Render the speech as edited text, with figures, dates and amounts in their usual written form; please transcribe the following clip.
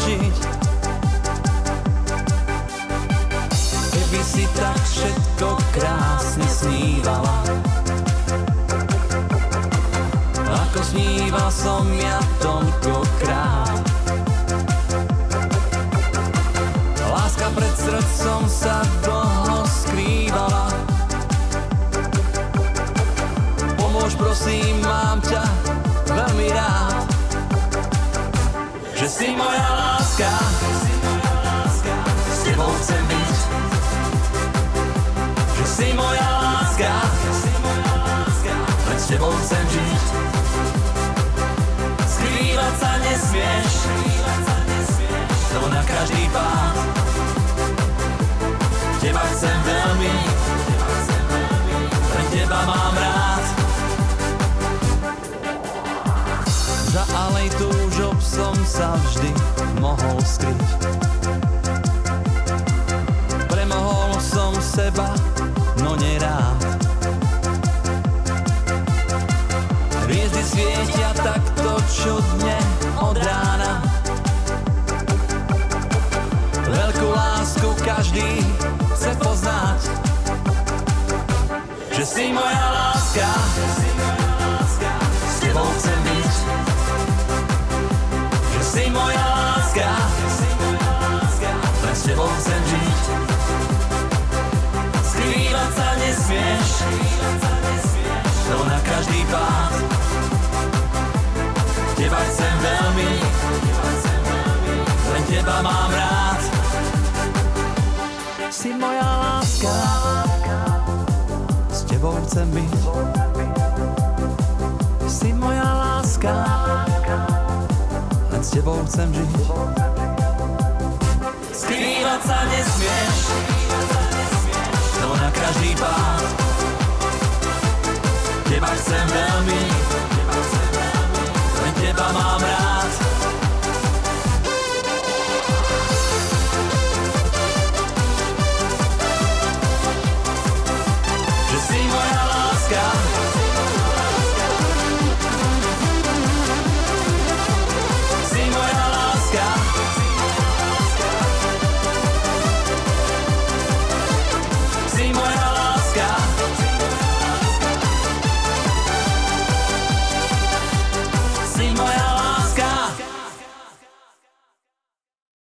žiť. Keby si tak všetko krásne snívala, ako sníval som ja toľkokrát. Láska pred srdcom sa dlho skrývala. Pomôž prosím, mám ťa veľmi rád. Že si moja láska, s tebou chcem byť. Že si moja láska, len s tebou chcem žiť. Skrývať sa nesmieš, to na každý pád. Teba chcem veľmi, len teba mám rád. Za alej túžob som sa vždy mohol skryť. Premohol som seba, no nerád. Hviezdy svietia takto čudne od rána. Veľkú lásku každý chce poznať. Že si moja láska, s tebou chcem byť. Že si moja láska, len s tebou chcem žiť. Skrývať sa nesmieš, to na každý pád. Teba chcem veľmi, len teba mám rád. Si moja láska, s tebou chcem byť. Si moja láska, len s tebou chcem žiť. Skrývať sa nesmieš, to na každý pád. Teba chcem veľmi,